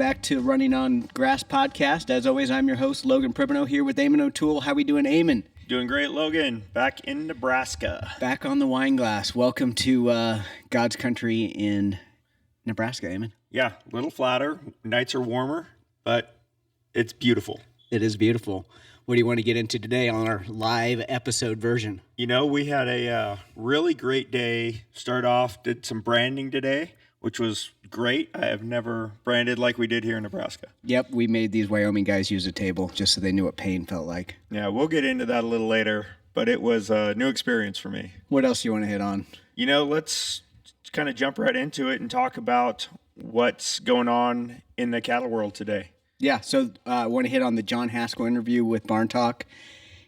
back to Running on Grass podcast. As always, I'm your host, Logan Pribino, here with Eamon O'Toole. How we doing, Eamon? Doing great, Logan. Back in Nebraska. Back on the wine glass. Welcome to God's country in Nebraska, Eamon. Yeah, a little flatter. Nights are warmer, but it's beautiful. It is beautiful. What do you want to get into today on our live episode version? You know, we had a really great day. Start off, did some branding today, which was great. I have never branded like we did here in Nebraska. Yep, we made these Wyoming guys use a table just so they knew what pain felt like. Yeah, we'll get into that a little later, but it was a new experience for me. What else do you want to hit on? You know, let's kind of jump right into it and talk about what's going on in the cattle world today. Yeah, so I want to hit on the John Haskell interview with Barn Talk.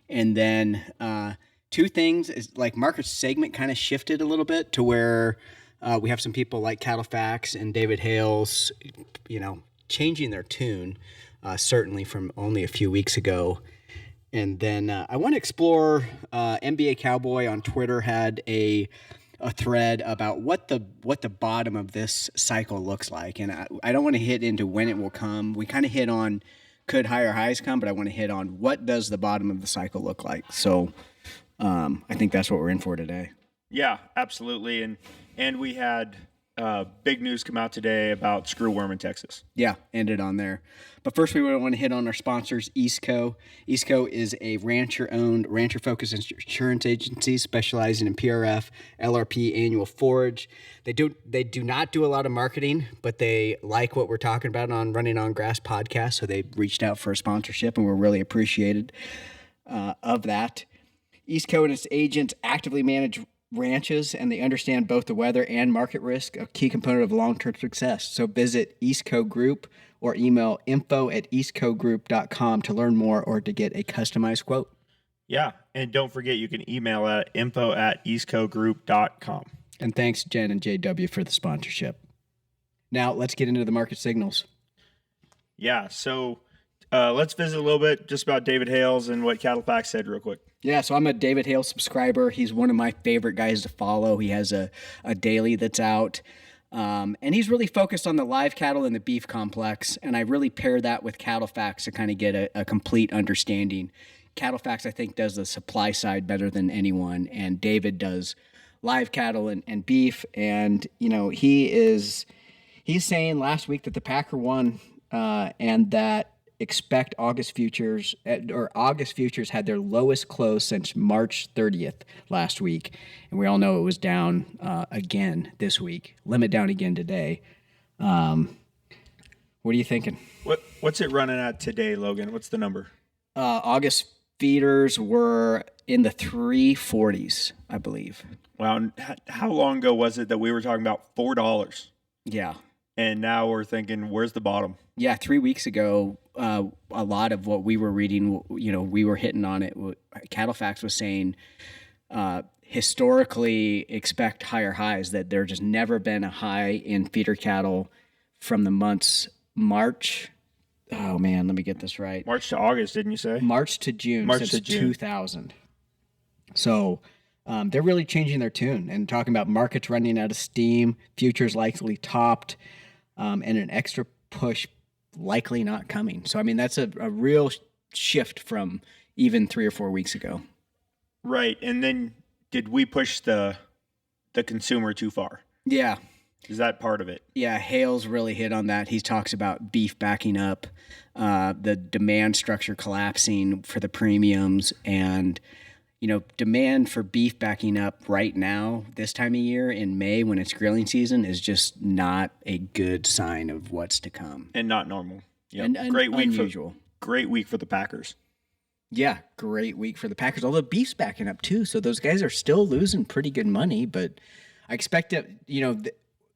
And then two things is like market segment kind of shifted a little bit to where we have some people like Cattle Facts and David Hales, you know, changing their tune, certainly from only a few weeks ago. And then I want to explore NBA Cowboy on Twitter had a thread about what the bottom of this cycle looks like. And I don't want to hit into when it will come. We kind of hit on could higher highs come, but I want to hit on what does the bottom of the cycle look like. So I think that's what we're in for today. Yeah, absolutely. And we had big news come out today about Screwworm in Texas. Yeah, ended on there. But first, we want to hit on our sponsors, Eastco. Eastco is a rancher-owned, rancher-focused insurance agency specializing in PRF, LRP, annual forage. They do not do a lot of marketing, but they like what we're talking about on Running on Grass podcast, so they reached out for a sponsorship, and we're really appreciated of that. Eastco and its agents actively manage ranches, and they understand both the weather and market risk, a key component of long-term success. So visit Eastco Group or email info@eastcogroup.com to learn more or to get a customized quote. Yeah, and don't forget you can email at info@eastcogroup.com. And thanks, Jen and JW, for the sponsorship. Now, let's get into the market signals. Yeah, so let's visit a little bit just about David Hales and what Cattle Facts said real quick. Yeah, so I'm a David Hales subscriber. He's one of my favorite guys to follow. He has a daily that's out. And he's really focused on the live cattle and the beef complex. And I really pair that with Cattle Facts to kind of get a complete understanding. Cattle Facts, I think, does the supply side better than anyone. And David does live cattle and beef. And, you know, he's saying last week that the Packer won and that expect August futures had their lowest close since March 30th last week. And we all know it was down again this week, limit down again today. What are you thinking? What's it running at today, Logan? What's the number? August feeders were in the 340s, I believe. Wow. How long ago was it that we were talking about $4? Yeah. And now we're thinking, where's the bottom? Yeah, 3 weeks ago, a lot of what we were reading, you know, we were hitting on it. Cattle Facts was saying historically expect higher highs, that there just never been a high in feeder cattle from the months March. Oh, man, let me get this right. March to August, didn't you say? March to June since 2000. So they're really changing their tune and talking about markets running out of steam, futures likely topped, and an extra push likely not coming. So, I mean, that's a real shift from even 3 or 4 weeks ago. Right. And then did we push the consumer too far? Yeah. Is that part of it? Yeah, Hales really hit on that. He talks about beef backing up, the demand structure collapsing for the premiums, and you know, demand for beef backing up right now, this time of year in May when it's grilling season, is just not a good sign of what's to come. And not normal. Yep. And great week unusual. Great week for the Packers. Yeah, great week for the Packers. Although beef's backing up too, so those guys are still losing pretty good money. But I expect that, you know,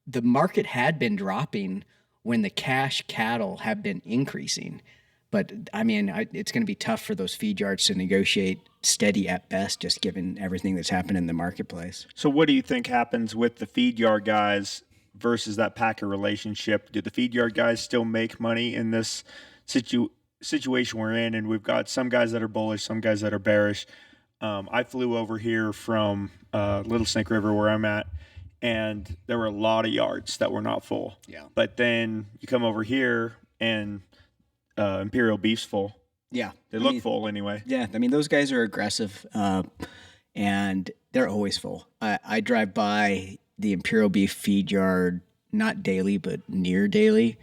the market had been dropping when the cash cattle have been increasing. But, I mean, it's going to be tough for those feed yards to negotiate steady at best, just given everything that's happened in the marketplace. So what do you think happens with the feed yard guys versus that Packer relationship? Do the feed yard guys still make money in this situation we're in? And we've got some guys that are bullish, some guys that are bearish. I flew over here from Little Snake River where I'm at, and there were a lot of yards that were not full. Yeah. But then you come over here, and Imperial Beef's full. Yeah. They look full anyway. Yeah. I mean, those guys are aggressive, and they're always full. I drive by the Imperial Beef feed yard, not daily, but near daily.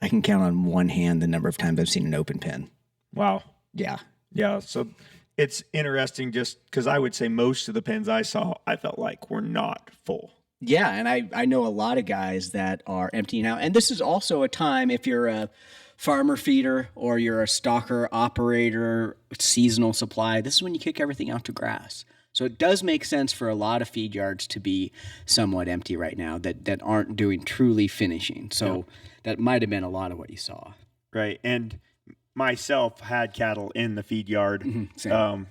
I can count on one hand the number of times I've seen an open pen. Wow. Yeah. Yeah. So it's interesting just because I would say most of the pens I saw, I felt like were not full. Yeah, and I know a lot of guys that are emptying out. And this is also a time, if you're a farmer feeder or you're a stalker operator, seasonal supply, this is when you kick everything out to grass. So it does make sense for a lot of feed yards to be somewhat empty right now that aren't doing truly finishing. So that might have been a lot of what you saw. Right. And myself had cattle in the feed yard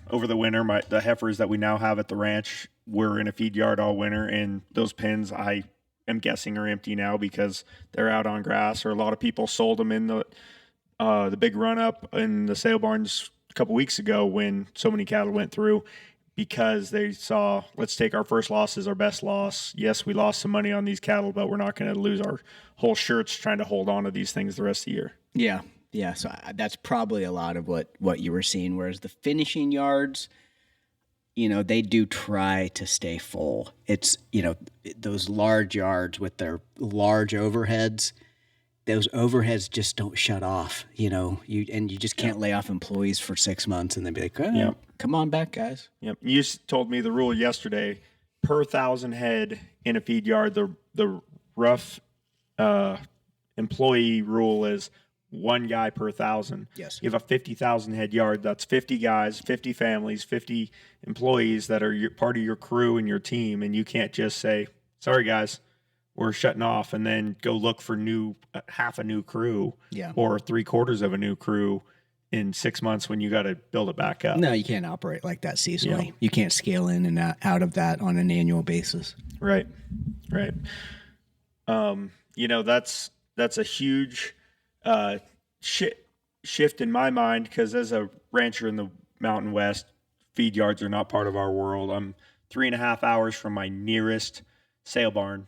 over the winter. The heifers that we now have at the ranch were in a feed yard all winter, and those pens I am guessing are empty now because they're out on grass, or a lot of people sold them in the big run up in the sale barns a couple weeks ago when so many cattle went through, because they saw, let's take our first loss as our best loss. Yes, we lost some money on these cattle, but we're not going to lose our whole shirts trying to hold on to these things the rest of the year. Yeah. Yeah. So that's probably a lot of what you were seeing. Whereas the finishing yards, they do try to stay full. It's, those large yards with their large overheads, those overheads just don't shut off, you just can't lay off employees for 6 months and then be like, come on back, guys. Yep. You told me the rule yesterday, per 1,000 head in a feed yard, the rough employee rule is one guy per 1,000. Yes. You have a 50,000 head yard. That's 50 guys, 50 families, 50 employees that are part of your crew and your team. And you can't just say, sorry, guys, we're shutting off, and then go look for half a new crew or 3/4 of a new crew in 6 months when you got to build it back up. No, you can't operate like that seasonally. Yeah. You can't scale in and out of that on an annual basis. Right. That's a huge shift in my mind, because as a rancher in the Mountain West, feed yards are not part of our world. I'm 3.5 hours from my nearest sale barn,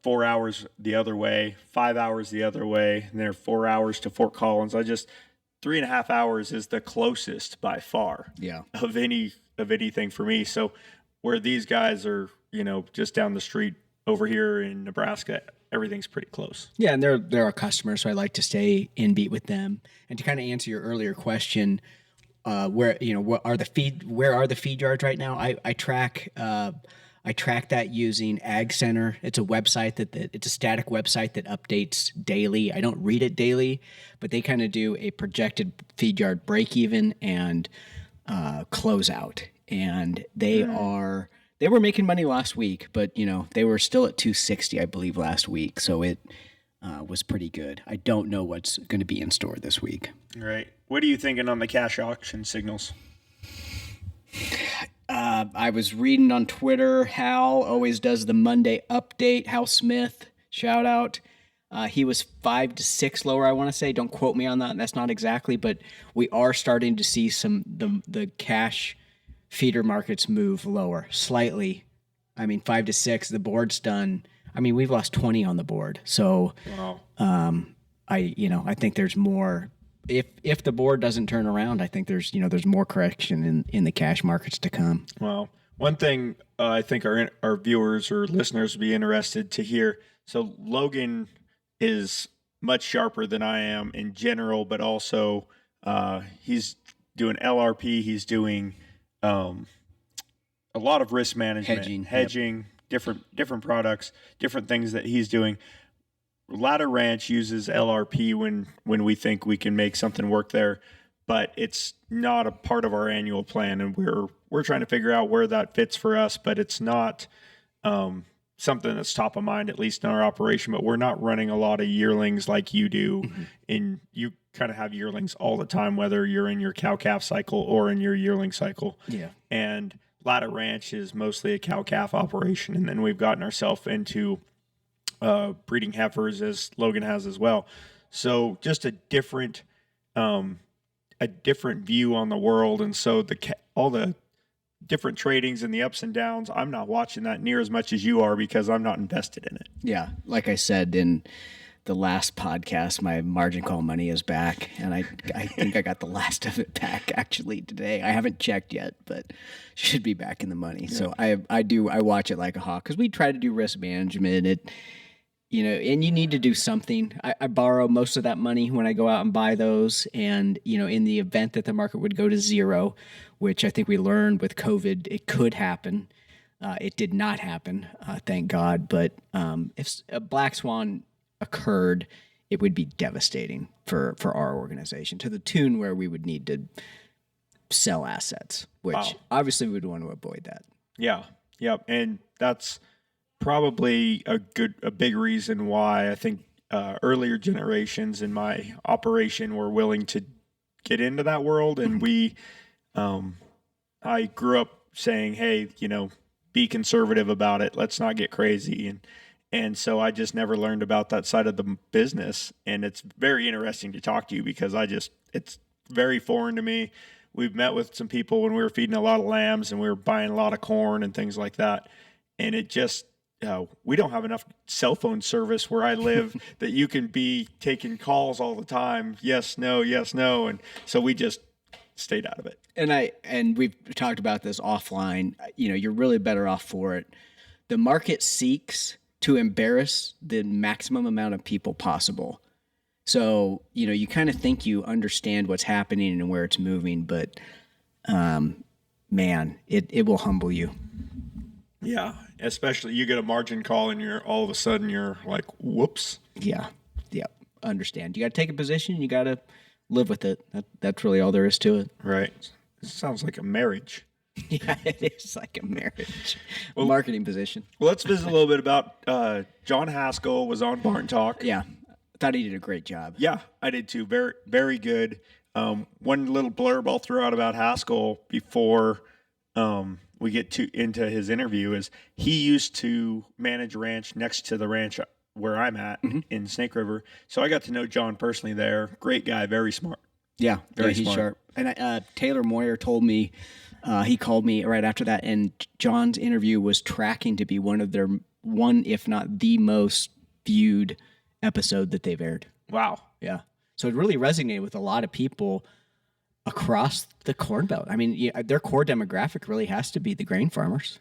4 hours the other way, 5 hours the other way, and then 4 hours to Fort Collins. 3.5 hours is the closest by far of anything for me. So where these guys are, just down the street over here in Nebraska, everything's pretty close. Yeah, and they're our customers, so I like to stay in beat with them. And to kind of answer your earlier question, where are the feed yards right now? I track that using Ag Center. It's a website it's a static website that updates daily. I don't read it daily, but they kind of do a projected feed yard break even and closeout, and they were making money last week, but they were still at 260, I believe, last week. So it was pretty good. I don't know what's going to be in store this week. Right. What are you thinking on the cash auction signals? I was reading on Twitter. Hal always does the Monday update. Hal Smith, shout out. He was 5 to 6 lower, I want to say. Don't quote me on that. That's not exactly, but we are starting to see the cash feeder markets move lower slightly. 5 to 6. The board's done. We've lost 20 on the board. So, wow. I think there's more. If the board doesn't turn around, I think there's more correction in the cash markets to come. Well, one thing I think our viewers or listeners would be interested to hear. So Logan is much sharper than I am in general, but also he's doing LRP. He's doing a lot of risk management, hedging, different products, different things that he's doing. Ladder Ranch uses LRP when we think we can make something work there, but it's not a part of our annual plan, and we're trying to figure out where that fits for us. But it's not something that's top of mind, at least in our operation. But we're not running a lot of yearlings like you do, and you kind of have yearlings all the time, whether you're in your cow-calf cycle or in your yearling cycle. Yeah, and Ladder Ranch is mostly a cow-calf operation, and then we've gotten ourselves into breeding heifers, as Logan has as well. So just a different view on the world. And so all the different tradings and the ups and downs, I'm not watching that near as much as you are because I'm not invested in it. Yeah. Like I said, in the last podcast, my margin call money is back, and I think I got the last of it back actually today. I haven't checked yet, but should be back in the money. Yeah. So I watch it like a hawk because we try to do risk management. And you need to do something. I borrow most of that money when I go out and buy those. And, in the event that the market would go to zero, which I think we learned with COVID, it could happen. It did not happen, thank God. But if a black swan occurred, it would be devastating for our organization to the tune where we would need to sell assets, which obviously we would want to avoid that. Yeah. Yep. And that's probably a big reason why I think earlier generations in my operation were willing to get into that world. And I grew up saying, hey, be conservative about it. Let's not get crazy. And so I just never learned about that side of the business. And it's very interesting to talk to you because it's very foreign to me. We've met with some people when we were feeding a lot of lambs and we were buying a lot of corn and things like that. And it just, we don't have enough cell phone service where I live that you can be taking calls all the time. Yes, no. And so we just stayed out of it. And we've talked about this offline. You're really better off for it. The market seeks to embarrass the maximum amount of people possible. So, you kind of think you understand what's happening and where it's moving, but man, it will humble you. Yeah, especially you get a margin call and all of a sudden you're like, whoops. Yeah, understand. You got to take a position. You got to live with it. That's really all there is to it. Right. It sounds like a marriage. Yeah, it is like a marriage. Marketing position. Well, let's visit a little bit about John Haskell was on Barn Talk. Yeah, I thought he did a great job. Yeah, I did too. Very, very good. One little blurb I'll throw out about Haskell before we get into his interview is he used to manage a ranch next to the ranch where I'm at in Snake River. So I got to know John personally there. Great guy, very smart. Yeah, very he's smart. Sharp. And Taylor Moyer told me, he called me right after that, and John's interview was tracking to be one, if not the most viewed episode that they've aired. Wow. Yeah. So it really resonated with a lot of people across the Corn Belt. I mean, their core demographic really has to be the grain farmers.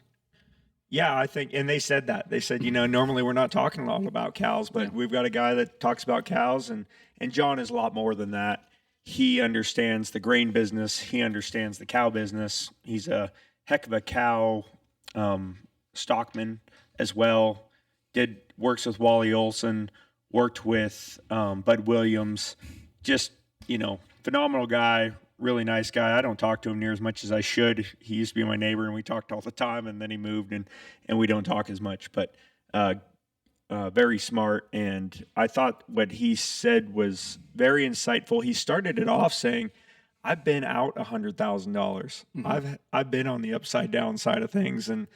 Yeah, I think, and they said that. They said, normally we're not talking a lot about cows, but we've got a guy that talks about cows, and John is a lot more than that. He understands the grain business. He understands the cow business. He's a heck of a cow stockman as well. Works with Wally Olson, worked with Bud Williams. Just, phenomenal guy. Really nice guy. I don't talk to him near as much as I should. He used to be my neighbor, and we talked all the time, and then he moved, and we don't talk as much. But very smart, and I thought what he said was very insightful. He started it off saying, "I've been out $100,000. I've been on the upside down side of things, and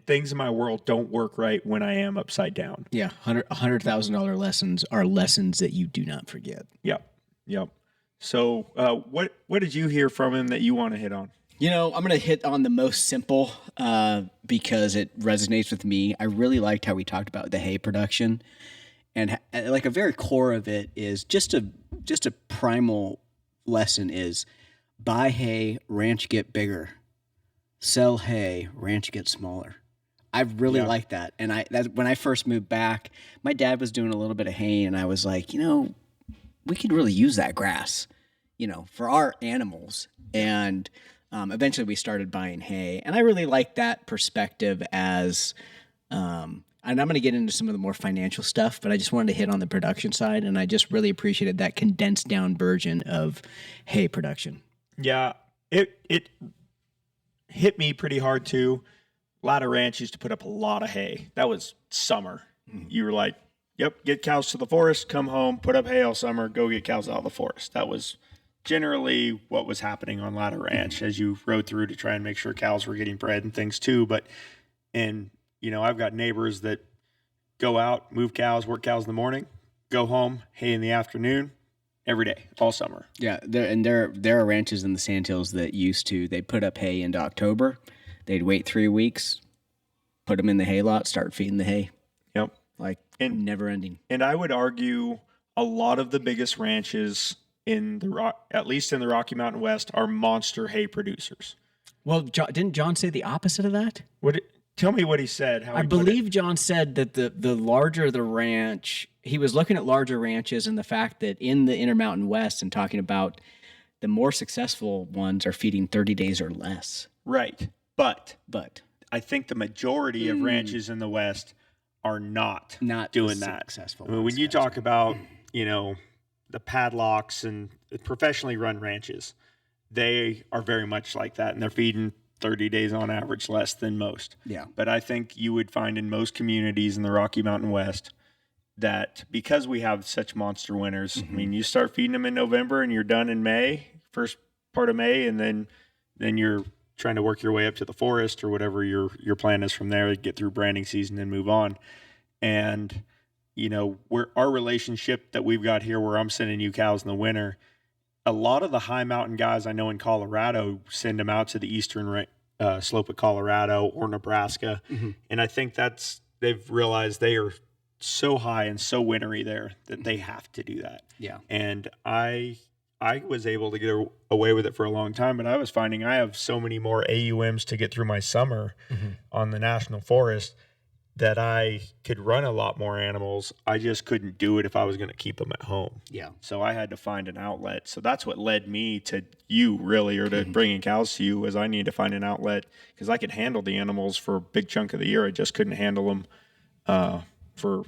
things in my world don't work right when I am upside down." Yeah, $100,000 lessons are lessons that you do not forget. Yep. So what did you hear from him that you want to hit on? I'm going to hit on the most simple because it resonates with me. I really liked how we talked about the hay production, and like a very core of it is just a primal lesson is buy hay, ranch get bigger, sell hay, ranch get smaller. I really like that. And when I first moved back, my dad was doing a little bit of hay, and I was like, we could really use that grass, for our animals. And eventually we started buying hay. And I really like that perspective as, and I'm going to get into some of the more financial stuff, but I just wanted to hit on the production side. And I just really appreciated that condensed down version of hay production. Yeah, it hit me pretty hard too. Ladder Ranch used to put up a lot of hay. That was summer. Mm-hmm. You were like, yep, get cows to the forest, come home, put up hay all summer, go get cows out of the forest. That was generally what was happening on Ladder Ranch as you rode through to try and make sure cows were getting bred and things too. I've got neighbors that go out, move cows, work cows in the morning, go home, hay in the afternoon, every day, all summer. Yeah, there are ranches in the Sandhills that they put up hay into October. They'd wait 3 weeks, put them in the hay lot, start feeding the hay. Yep. like And- never ending. And I would argue a lot of the biggest ranches at least in the Rocky Mountain West, are monster hay producers. Well, didn't John say the opposite of that? Tell me what he said. I believe John said that the larger the ranch, he was looking at larger ranches and the fact that in the Intermountain West and talking about the more successful ones are feeding 30 days or less. Right. But But I think the majority of ranches in the West are not doing that. Successful. I mean, when you talk about, the padlocks and professionally run ranches, they are very much like that, and they're feeding 30 days on average less than most. Yeah. But I think you would find in most communities in the Rocky Mountain West that because we have such monster winters, I mean, you start feeding them in November and you're done in May, first part of May, and then you're trying to work your way up to the forest or whatever your plan is from there, get through branding season and move on. And, our relationship that we've got here where I'm sending you cows in the winter, a lot of the high mountain guys I know in Colorado send them out to the eastern slope of Colorado or Nebraska. And I think they've realized they are so high and so wintry there that they have to do that. Yeah. And I was able to get away with it for a long time, but I was finding I have so many more AUMs to get through my summer on the national forest that I could run a lot more animals. I just couldn't do it if I was going to keep them at home. Yeah. So I had to find an outlet. So that's what led me to you, really, or to bringing cows to you, was I needed to find an outlet because I could handle the animals for a big chunk of the year. I just couldn't handle them for,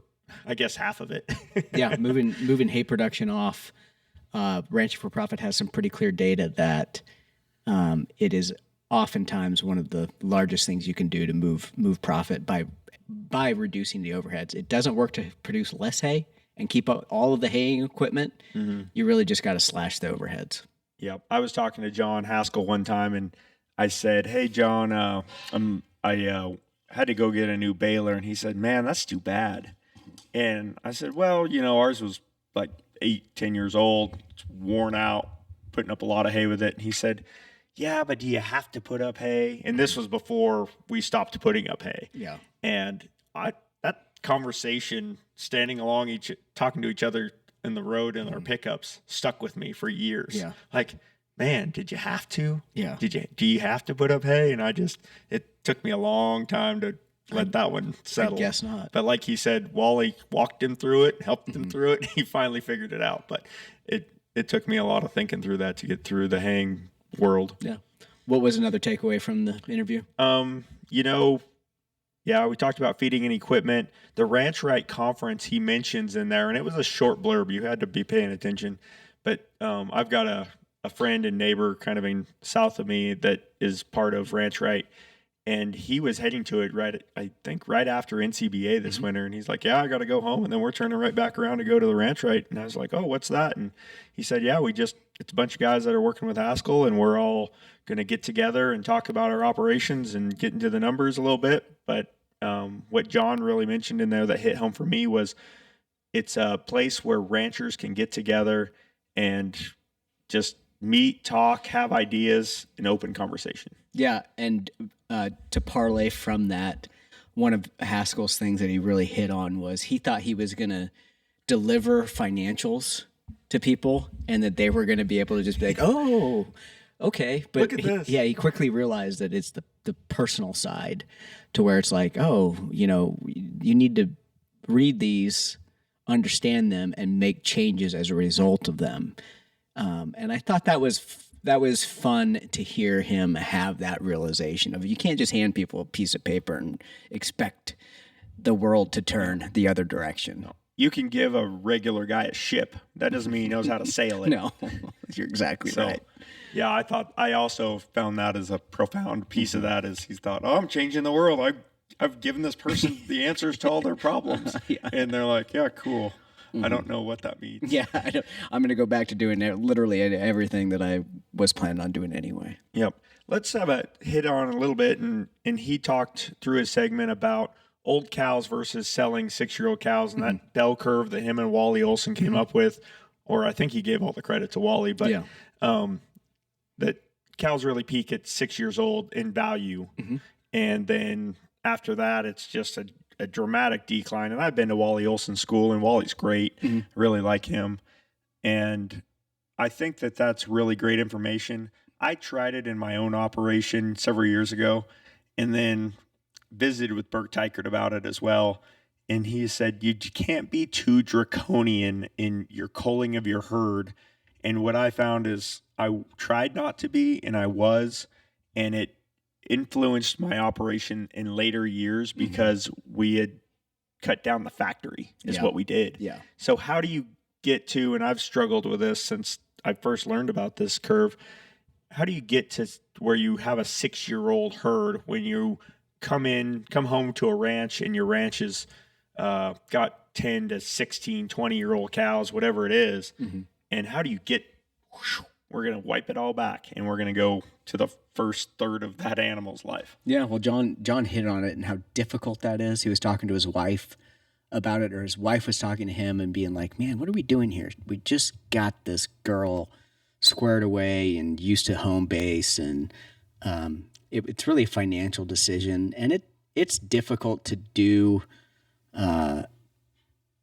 I guess, half of it. Yeah, moving hay production off. Ranching for Profit has some pretty clear data that it is oftentimes one of the largest things you can do to move profit by reducing the overheads. It doesn't work to produce less hay and keep up all of the haying equipment. You really just got to slash the overheads. Yep. I was talking to John Haskell one time, and I said, "Hey, John, I had to go get a new baler," and he said, "Man, that's too bad." And I said, "Well, ours was like 8-10 years old. It's worn out, putting up a lot of hay with it." And he said, "Yeah, but do you have to put up hay?" And this was before we stopped putting up hay. Yeah. And that conversation, standing along talking to each other in the road in our pickups, stuck with me for years. Yeah. Like, man, did you have to? Yeah. Do you have to put up hay? And it took me a long time to let that one settle. I guess not. But like he said, Wally walked him through it, helped him through it. He finally figured it out. But it took me a lot of thinking through that to get through the haying world. Yeah. What was another takeaway from the interview? Yeah, we talked about feeding and equipment. The Ranch Right Conference he mentions in there, and it was a short blurb. You had to be paying attention. But I've got a friend and neighbor kind of in south of me that is part of Ranch Right, and he was heading to it right after NCBA this winter. And he's like, "Yeah, I got to go home, and then we're turning right back around to go to the Ranch Right." And I was like, "Oh, what's that?" And he said, "Yeah, it's a bunch of guys that are working with Haskell, and we're all going to get together and talk about our operations and get into the numbers a little bit." But what John really mentioned in there that hit home for me was it's a place where ranchers can get together and just meet, talk, have ideas, and open conversation. Yeah, and to parlay from that, one of Haskell's things that he really hit on was he thought he was going to deliver financials to people and that they were going to be able to just be like, "Oh, okay." But Look at this. He quickly realized that it's the personal side to where it's like, "Oh, you need to read these, understand them, and make changes as a result of them." And I thought that was fun to hear him have that realization of you can't just hand people a piece of paper and expect the world to turn the other direction. No. You can give a regular guy a ship. That doesn't mean he knows how to sail it. No, you're exactly right. Yeah, I also found that as a profound piece of that is he's thought, "Oh, I'm changing the world. I've given this person the answers to all their problems." Yeah. And they're like, "Yeah, cool." I don't know what that means. Yeah, I'm going to go back to doing literally everything that I was planning on doing anyway. Yep. Let's have a hit on a little bit. And he talked through his segment about old cows versus selling 6-year-old cows and that bell curve that him and Wally Olson came up with, or I think he gave all the credit to Wally, but that cows really peak at 6 years old in value. And then after that, it's just a dramatic decline. And I've been to Wally Olson's school, and Wally's great. I really like him. And I think that that's really great information. I tried it in my own operation several years ago, and then visited with Bert Teichert about it as well. And he said, you can't be too draconian in your culling of your herd. And what I found is I tried not to be, and I was, and it influenced my operation in later years because we had cut down the factory is what we did. Yeah. So how do you get to, and I've struggled with this since I first learned about this curve, how do you get to where you have a 6-year-old herd when you come home to a ranch and your ranch is got 10 to 16, 20-year-old cows, whatever it is, and how do you get, we're going to wipe it all back and we're going to go to the first third of that animal's life? Yeah, well, John hit on it and how difficult that is. He was talking to his wife about it, or his wife was talking to him and being like, man, what are we doing here? We just got this girl squared away and used to home base, and it's really a financial decision, and it's difficult to do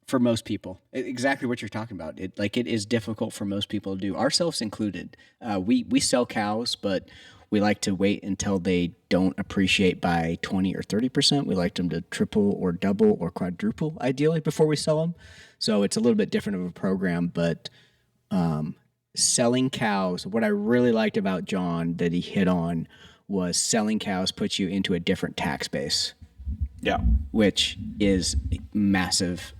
for most people. Exactly what you're talking about. It is difficult for most people to do, ourselves included. We sell cows, but we like to wait until they don't appreciate by 20 or 30%. We like them to triple or double or quadruple, ideally, before we sell them. So it's a little bit different of a program, but selling cows, what I really liked about John that he hit on was selling cows puts you into a different tax base. Yeah. Which is massive.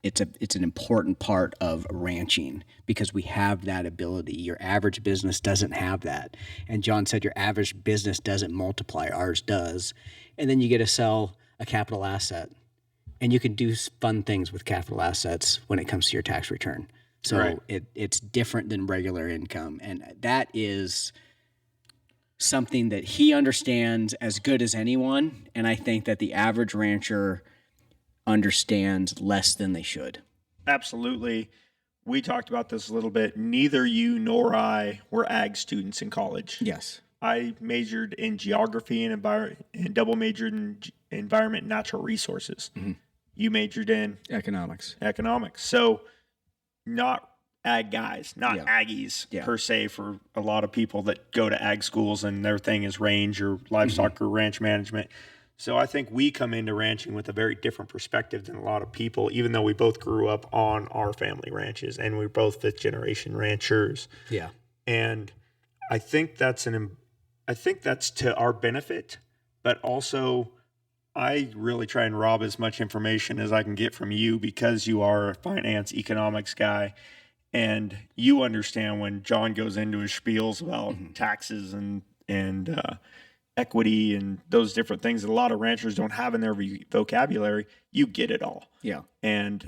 It's an important part of ranching because we have that ability. Your average business doesn't have that. And John said your average business doesn't multiply. Ours does. And then you get to sell a capital asset. And you can do fun things with capital assets when it comes to your tax return. So it's different than regular income. And that is something that he understands as good as anyone. And I think that the average rancher understands less than they should. Absolutely. We talked about this a little bit. Neither you nor I were ag students in college. Yes. I majored in geography and double majored in environment and natural resources. You majored in economics. So not ag guys, not Aggies per se, for a lot of people that go to ag schools and their thing is range or livestock or ranch management. So I think we come into ranching with a very different perspective than a lot of people, even though we both grew up on our family ranches and we're both fifth generation ranchers. Yeah. And I think that's to our benefit, but also I really try and rob as much information as I can get from you because you are a finance economics guy and you understand when John goes into his spiels about taxes and equity and those different things that a lot of ranchers don't have in their vocabulary. You get it all. Yeah. And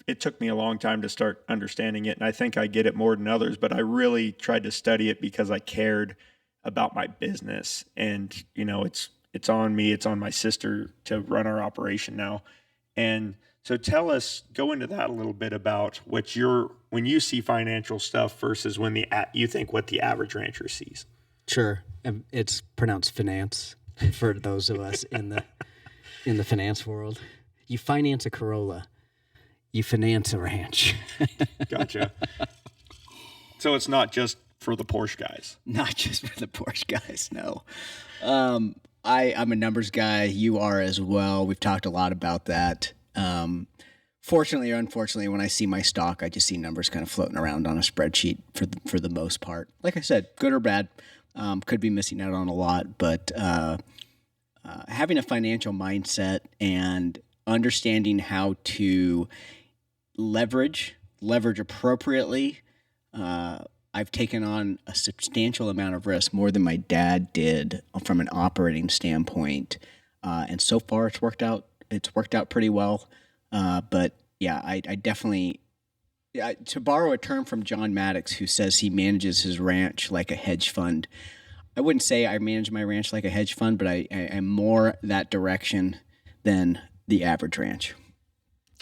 it took me a long time to start understanding it. And I think I get it more than others, but I really tried to study it because I cared about my business. And, it's on me, it's on my sister to run our operation now. And so go into that a little bit about when you see financial stuff versus when you think what the average rancher sees. Sure. It's pronounced finance for those of us in the finance world. You finance a Corolla. You finance a ranch. Gotcha. So it's not just for the Porsche guys. Not just for the Porsche guys, no. I'm a numbers guy. You are as well. We've talked a lot about that. Fortunately or unfortunately, when I see my stock, I just see numbers kind of floating around on a spreadsheet for the most part. Like I said, good or bad. Could be missing out on a lot, but having a financial mindset and understanding how to leverage appropriately. I've taken on a substantial amount of risk, more than my dad did from an operating standpoint, and so far it's worked out. It's worked out pretty well. But yeah, I definitely. To borrow a term from John Maddox, who says he manages his ranch like a hedge fund, I wouldn't say I manage my ranch like a hedge fund, but I am more that direction than the average ranch.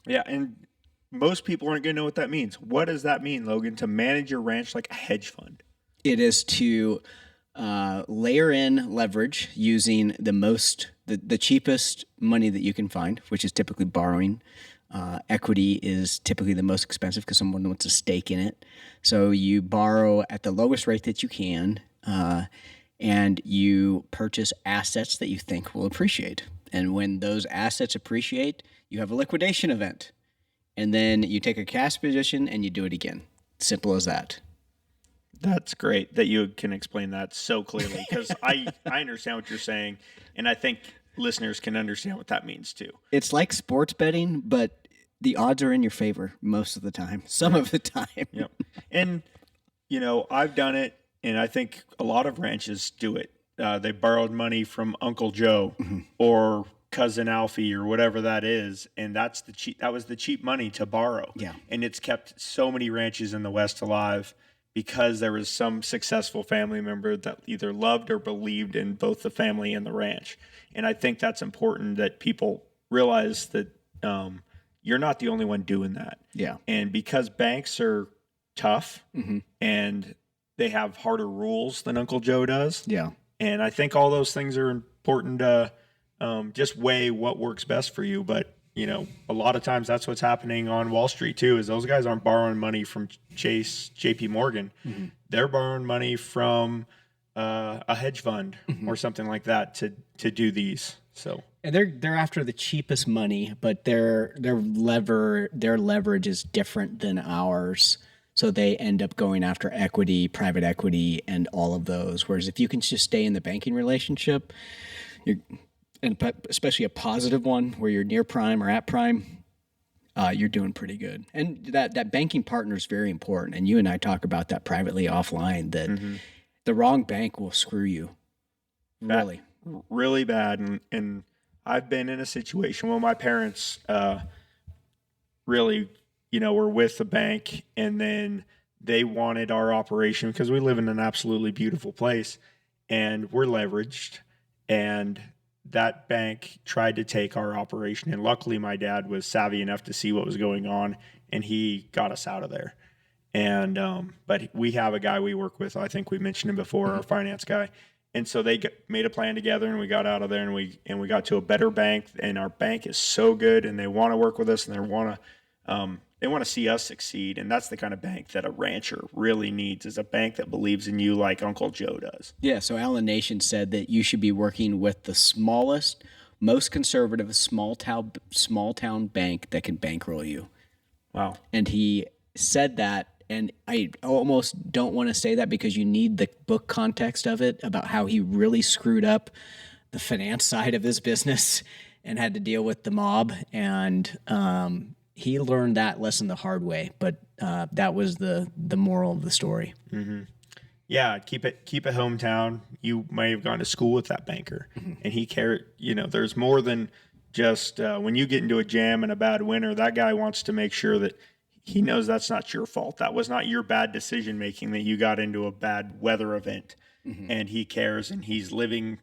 Yeah, and most people aren't going to know what that means. What does that mean, Logan, to manage your ranch like a hedge fund? It is to layer in leverage using the the cheapest money that you can find, which is typically borrowing. Equity is typically the most expensive because someone wants a stake in it. So you borrow at the lowest rate that you can, and you purchase assets that you think will appreciate. And when those assets appreciate, you have a liquidation event. And then you take a cash position and you do it again. Simple as that. That's great that you can explain that so clearly, because I understand what you're saying, and I think listeners can understand what that means too. It's like sports betting, but the odds are in your favor most of the time, some of the time. Yep. And, I've done it, and I think a lot of ranches do it. They borrowed money from Uncle Joe or Cousin Alfie or whatever that is, and that was the cheap money to borrow. Yeah. And it's kept so many ranches in the West alive because there was some successful family member that either loved or believed in both the family and the ranch. And I think that's important that people realize that you're not the only one doing that. Yeah. And because banks are tough and they have harder rules than Uncle Joe does. Yeah. And I think all those things are important to just weigh what works best for you. But, a lot of times that's what's happening on Wall Street too, is those guys aren't borrowing money from JP Morgan. They're borrowing money from a hedge fund or something like that to do these. So and they're after the cheapest money, but their leverage is different than ours. So they end up going after equity, private equity, and all of those. Whereas if you can just stay in the banking relationship, and especially a positive one where you're near prime or at prime, you're doing pretty good. And that banking partner is very important. And you and I talk about that privately offline, that the wrong bank will screw you. Really. Really bad. And I've been in a situation where my parents really, were with the bank, and then they wanted our operation because we live in an absolutely beautiful place and we're leveraged, and that bank tried to take our operation. And luckily my dad was savvy enough to see what was going on, and he got us out of there. And but we have a guy we work with, I think we mentioned him before, our finance guy. And so they made a plan together, and we got out of there, and we got to a better bank. And our bank is so good, and they want to work with us, and they want to see us succeed. And that's the kind of bank that a rancher really needs, is a bank that believes in you like Uncle Joe does. Yeah. So Alan Nation said that you should be working with the smallest, most conservative small town bank that can bankroll you. Wow. And he said that. And I almost don't want to say that because you need the book context of it about how he really screwed up the finance side of his business and had to deal with the mob. And he learned that lesson the hard way. But that was the moral of the story. Mm-hmm. Yeah, keep it hometown. You may have gone to school with that banker, and he cared. There's more than just when you get into a jam and a bad winter. That guy wants to make sure that he knows that's not your fault. That was not your bad decision making that you got into a bad weather event. And he cares, and he's living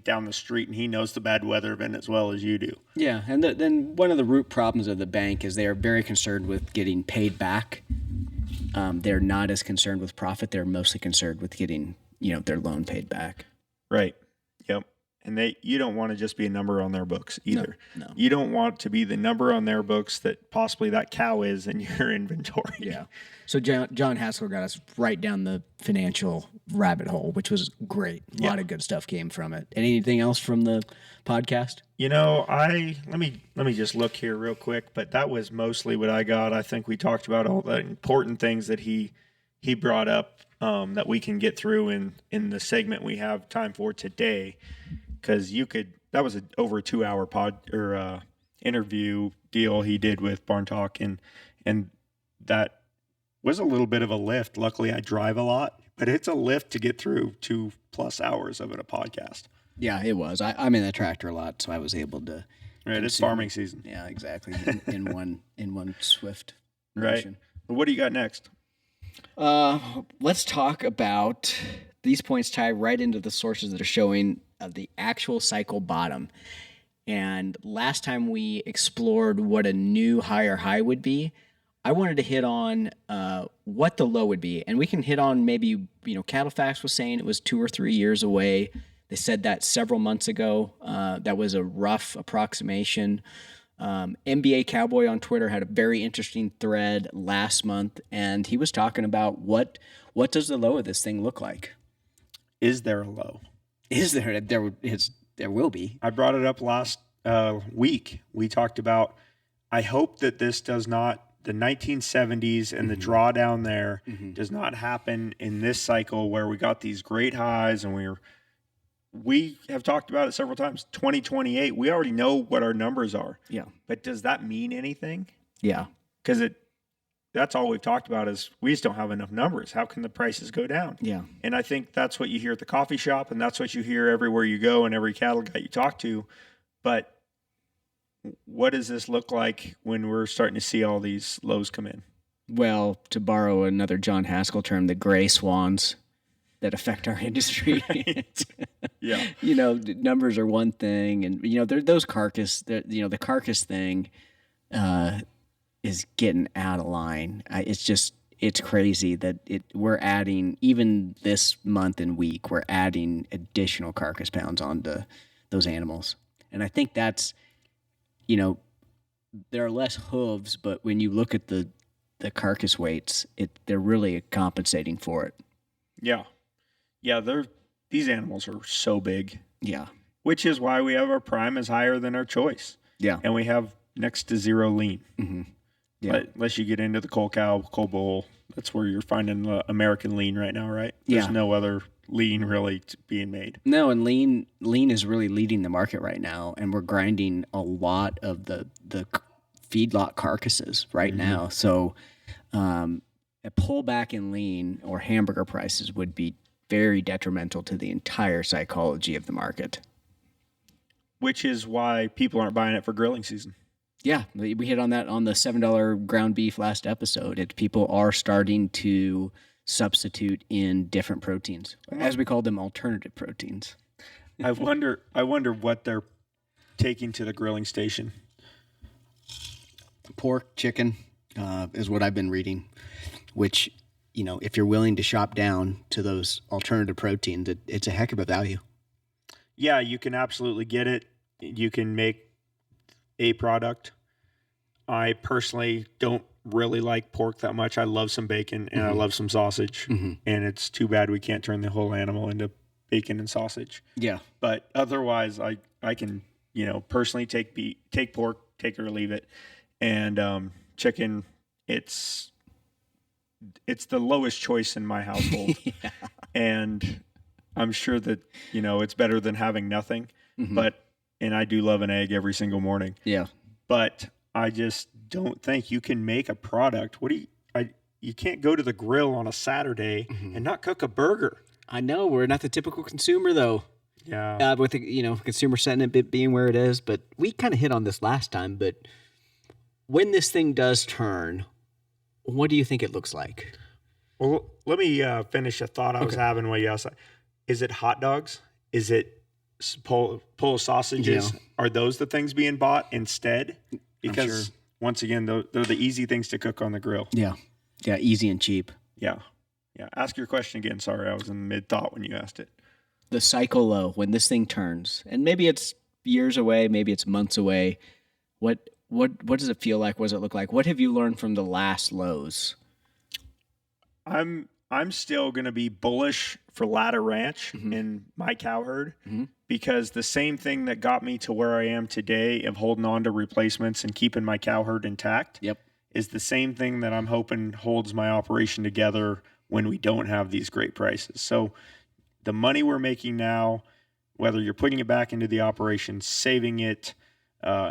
down the street, and he knows the bad weather event as well as you do. Yeah, and then one of the root problems of the bank is they are very concerned with getting paid back. They're not as concerned with profit. They're mostly concerned with getting their loan paid back. Right. Yep. And you don't want to just be a number on their books either. No. You don't want to be the number on their books that possibly that cow is in your inventory. Yeah. So John Haskell got us right down the financial rabbit hole, which was great. A lot of good stuff came from it. Anything else from the podcast? Let me just look here real quick, but that was mostly what I got. I think we talked about all the important things that he brought up that we can get through in the segment we have time for today. Because that was over a 2-hour interview deal he did with Barn Talk, and that was a little bit of a lift. Luckily, I drive a lot, but it's a lift to get through 2+ hours of it, a podcast. Yeah, it was. I'm in the tractor a lot, so I was able to. Right, it's farming season. Yeah, exactly. in one swift right. motion. Well, what do you got next? Let's talk about these points tie right into the sources that are showing the actual cycle bottom. And last time we explored what a new higher high would be, I wanted to hit on what the low would be. And we can hit on maybe, Cattle Facts was saying it was 2 or 3 years away. They said that several months ago. That was a rough approximation. NBA Cowboy on Twitter had a very interesting thread last month, and he was talking about what does the low of this thing look like? Is there a low? Is there? There will be. I brought it up last week. We talked about, I hope that this does not, the 1970s and the drawdown there does not happen in this cycle where we got these great highs, and we have talked about it several times. 2028, we already know what our numbers are. Yeah. But does that mean anything? Yeah. Because that's all we've talked about is we just don't have enough numbers. How can the prices go down? Yeah. And I think that's what you hear at the coffee shop, and that's what you hear everywhere you go and every cattle guy you talk to. But what does this look like when we're starting to see all these lows come in? Well, to borrow another John Haskell term, the gray swans that affect our industry. Yeah. Numbers are one thing, and those carcass. The carcass thing is getting out of line. It's crazy that we're adding, even this month and week, we're adding additional carcass pounds onto those animals, and I think that's, there are less hooves, but when you look at the carcass weights, they're really compensating for it. Yeah. Yeah, these animals are so big. Yeah. Which is why we have our prime is higher than our choice. Yeah. And we have next to zero lean. Mm-hmm. Yeah. But unless you get into the coal cow, coal bull, that's where you're finding the American lean right now, right? There's no other lean really being made. No, and lean is really leading the market right now, and we're grinding a lot of the feedlot carcasses right now. So a pullback in lean or hamburger prices would be very detrimental to the entire psychology of the market. Which is why people aren't buying it for grilling season. Yeah, we hit on that on the $7 ground beef last episode. People are starting to substitute in different proteins, as we call them, alternative proteins. I wonder what they're taking to the grilling station. Pork, chicken is what I've been reading, which, if you're willing to shop down to those alternative proteins, it's a heck of a value. Yeah, you can absolutely get it. You can make a product. I personally don't really like pork that much. I love some bacon and I love some sausage. And it's too bad we can't turn the whole animal into bacon and sausage. Yeah. But otherwise, I can, personally take pork, take it or leave it. And chicken, it's the lowest choice in my household. Yeah. And I'm sure that, it's better than having nothing. And I do love an egg every single morning. Yeah. But I just don't think you can make a product. You can't go to the grill on a Saturday and not cook a burger. I know we're not the typical consumer though. Yeah. With the, consumer sentiment being where it is, but we kind of hit on this last time, but when this thing does turn, what do you think it looks like? Well, let me finish a thought I was having while you asked that. Is it hot dogs? Is it Polish sausages? Yeah. Are those the things being bought instead? Because once again, they're the easy things to cook on the grill. Yeah. Yeah. Easy and cheap. Yeah. Yeah. Ask your question again. Sorry, I was in mid-thought when you asked it. The cycle low, when this thing turns, and maybe it's years away, maybe it's months away. What does it feel like? What does it look like? What have you learned from the last lows? I'm still going to be bullish for Ladder Ranch in my cow herd because the same thing that got me to where I am today of holding on to replacements and keeping my cow herd intact is the same thing that I'm hoping holds my operation together when we don't have these great prices. So the money we're making now, whether you're putting it back into the operation, saving it,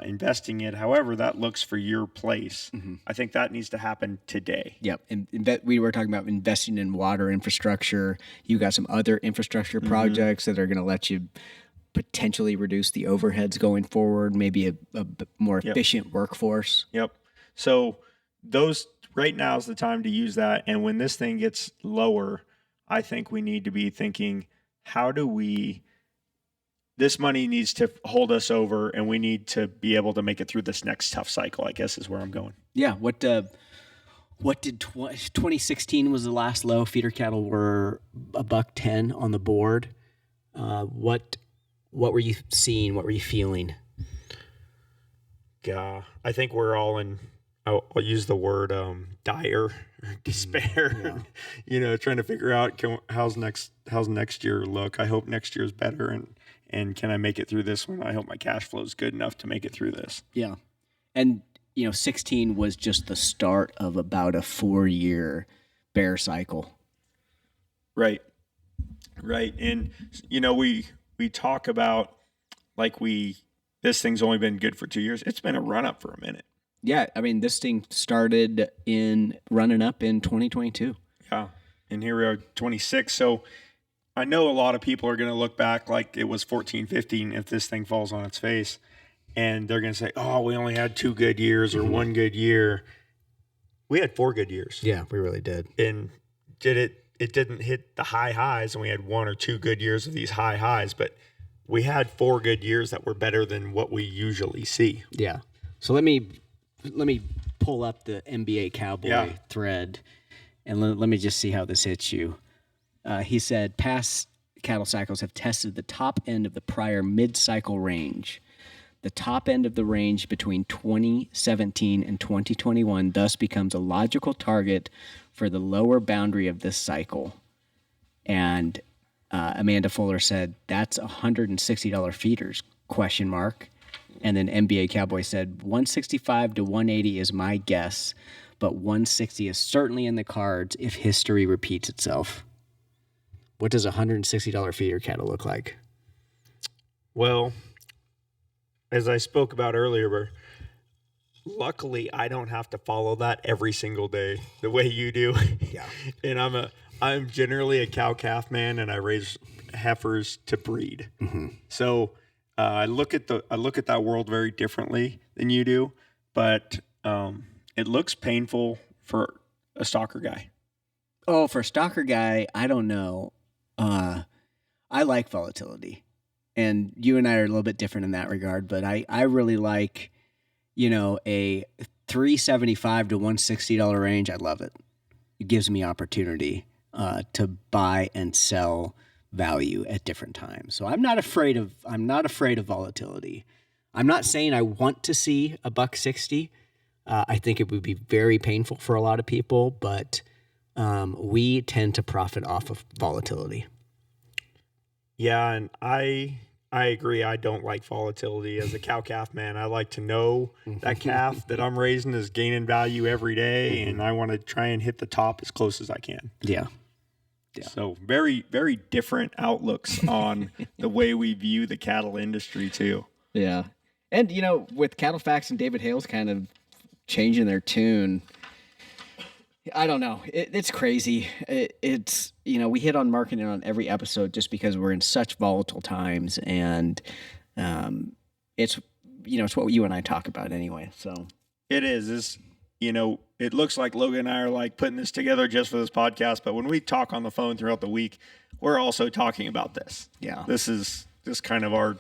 investing it, however that looks for your place, I think that needs to happen today. Yep. And we were talking about investing in water infrastructure. You got some other infrastructure projects that are going to let you potentially reduce the overheads going forward, maybe a more efficient workforce. Yep. So those right now is the time to use that. And when this thing gets lower, I think we need to be thinking, this money needs to hold us over, and we need to be able to make it through this next tough cycle, I guess is where I'm going. Yeah. What did 2016 was the last low? Feeder cattle were $110 on the board. What were you seeing? What were you feeling? Yeah, I think we're all in. I'll use the word dire despair. Trying to figure out how's next year look. I hope next year's better, and can I make it through this one? I hope my cash flow is good enough to make it through this. Yeah, and 16 was just the start of about a 4-year bear cycle. Right. And we talk about this thing's only been good for 2 years. It's been a run up for a minute. Yeah, I mean, this thing started running up in 2022. Yeah, and here we are, 26. So I know a lot of people are going to look back like it was 14, 15 if this thing falls on its face, and they're going to say, "Oh, we only had 2 good years or 1 good year." We had 4 good years. Yeah, we really did. And it didn't hit the high highs, and we had 1 or 2 good years of these high highs, but we had 4 good years that were better than what we usually see. Yeah. So let me pull up the NBA Cowboy thread, and let me just see how this hits you. He said, past cattle cycles have tested the top end of the prior mid-cycle range. The top end of the range between 2017 and 2021 thus becomes a logical target for the lower boundary of this cycle. And Amanda Fuller said, that's $160 feeders, ? And then NBA Cowboy said, 165 to 180 is my guess, but 160 is certainly in the cards if history repeats itself. What does a $160 feeder cattle look like? Well, as I spoke about earlier, luckily I don't have to follow that every single day the way you do. Yeah. And I'm generally a cow-calf man, and I raise heifers to breed. Mm-hmm. So I look at that world very differently than you do, but it looks painful for a stalker guy. Oh, for a stalker guy, I don't know. I like volatility, and you and I are a little bit different in that regard, but I really like, a $375 to $160 range. I love it. It gives me opportunity to buy and sell value at different times. So I'm not afraid of volatility. I'm not saying I want to see a $160. I think it would be very painful for a lot of people, but we tend to profit off of volatility. Yeah, and I agree. I don't like volatility as a cow-calf man. I like to know that calf that I'm raising is gaining value every day, and I want to try and hit the top as close as I can. Yeah. Yeah. So very, very different outlooks on the way we view the cattle industry too. Yeah. And, with Cattle Facts and David Hales kind of changing their tune, I don't know. It's crazy. It's, we hit on marketing on every episode just because we're in such volatile times, and it's what you and I talk about anyway. So it is. It looks like Logan and I are like putting this together just for this podcast, but when we talk on the phone throughout the week, we're also talking about this. Yeah. This is just kind of our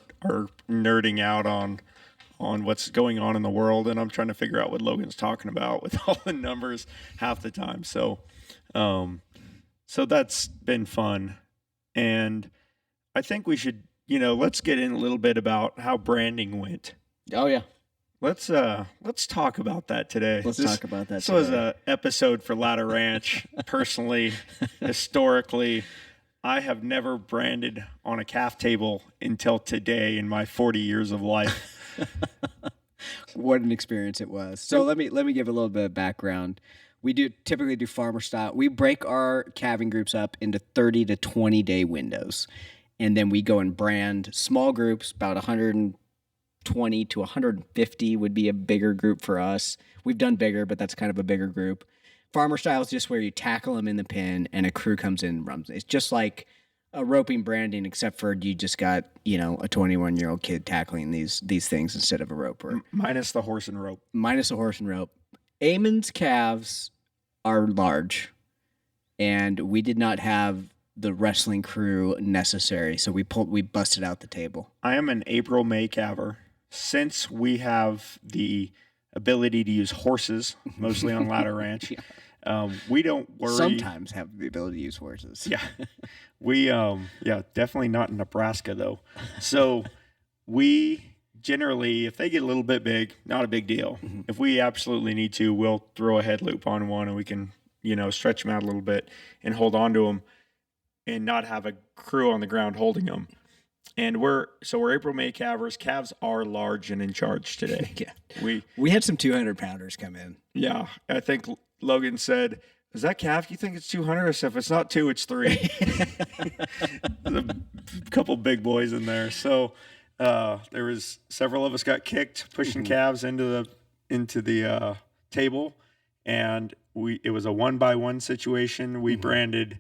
nerding out on what's going on in the world, and I'm trying to figure out what Logan's talking about with all the numbers half the time. So that's been fun. And I think we should, let's get in a little bit about how branding went. Oh yeah. Let's talk about that today. This was an episode for Ladder Ranch. Personally, historically, I have never branded on a calf table until today in my 40 years of life. What an experience it was. So let me give a little bit of background. We typically do farmer style. We break our calving groups up into 30 to 20 day windows, and then we go and brand small groups. About 120 to 150 would be a bigger group for us. We've done bigger, but that's kind of a bigger group. Farmer style is just where you tackle them in the pen and a crew comes in and runs. It's just like a roping branding, except for you just got, a 21-year-old kid tackling these things instead of a roper. Minus the horse and rope. Eamon's calves are large, and we did not have the wrestling crew necessary, so we busted out the table. I am an April-May calver. Since we have the ability to use horses, mostly on Ladder Ranch, We don't worry. Sometimes have the ability to use horses. Yeah. We, definitely not in Nebraska though. So we generally, if they get a little bit big, not a big deal. Mm-hmm. If we absolutely need to, we'll throw a head loop on one and we can, stretch them out a little bit and hold on to them and not have a crew on the ground holding them. And we're April, May calvers. Calves are large and in charge today. Yeah. We had some 200 pounders come in. Yeah. I think Logan said, "Is that calf? You think it's 200?" I said, "If it's not 2, it's 3." There's a couple big boys in there. So there was several of us got kicked pushing calves into the table, and it was a 1-by-1 situation. We branded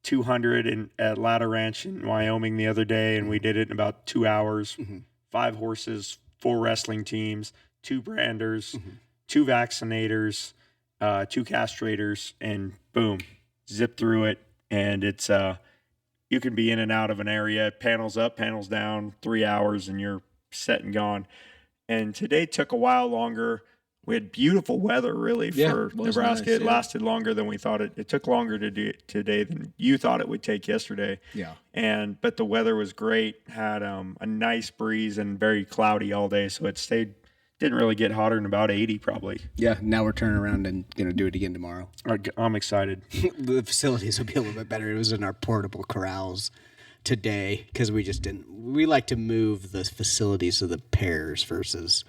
200 at Ladder Ranch in Wyoming the other day, and we did it in about 2 hours. 5 horses, 4 wrestling teams, 2 branders, 2 vaccinators, 2 castrators, and boom, zip through it. And it's you can be in and out of an area, panels up, panels down, 3 hours, and you're set and gone. And today took a while longer. We had beautiful weather, really, for Nebraska. It lasted longer than we thought it took longer to do it today than you thought it would take yesterday. Yeah. But the weather was great. Had a nice breeze and very cloudy all day, so it didn't really get hotter than about 80 probably. Yeah. Now we're turning around and going to do it again tomorrow. I'm excited. The facilities will be a little bit better. It was in our portable corrals today because we like to move the facilities of the pairs versus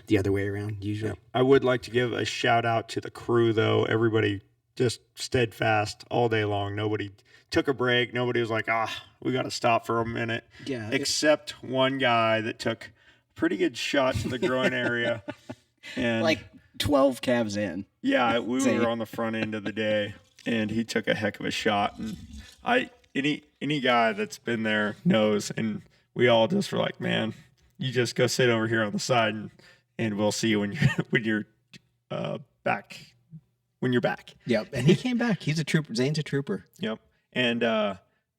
the other way around usually. I would like to give a shout out to the crew though. Everybody just steadfast all day long. Nobody took a break. Nobody was like, we got to stop for a minute. Yeah. Except one guy that took a pretty good shot to the groin area. And Like 12 calves in. yeah, we were on the front end of the day and he took a heck of a shot. And any guy that's been there knows, and we all just were like, man, you just go sit over here on the side and we'll see you when you're back. When you're back. Yep. And he came back. He's a trooper. Zane's a trooper. Yep. And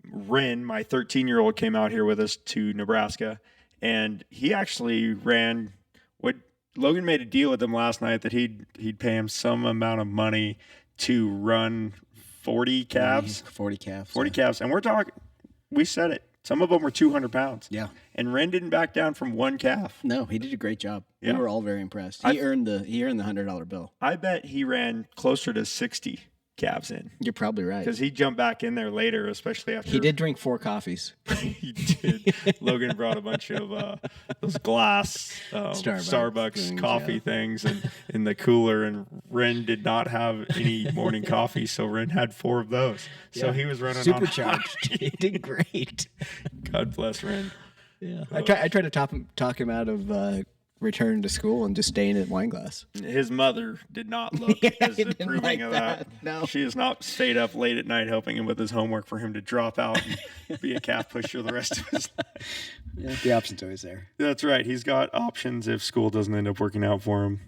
Ren, my 13-year-old, came out here with us to Nebraska, and he actually ran what Logan made a deal with him last night that he'd pay him some amount of money to run 40 calves. 40 calves. 40 calves. And we said it. Some of them were 200 pounds. Yeah. And Ren didn't back down from one calf. No, he did a great job. Yeah. We were all very impressed. He earned the $100 bill. I bet he ran closer to 60 calves in. You're probably right. Because he jumped back in there later, especially after. He did drink 4 coffees. He did. Logan brought a bunch of those glass Starbucks coffee things in the cooler, and Ren did not have any morning coffee, so Ren had 4 of those. So he was running supercharged. He did great. God bless Ren. Yeah, I tried to talk him out of returning to school and just staying at Wineglass. His mother did not look as approving like of that. No. She has not stayed up late at night helping him with his homework for him to drop out and be a calf pusher the rest of his life. Yeah, the option's always there. That's right. He's got options if school doesn't end up working out for him.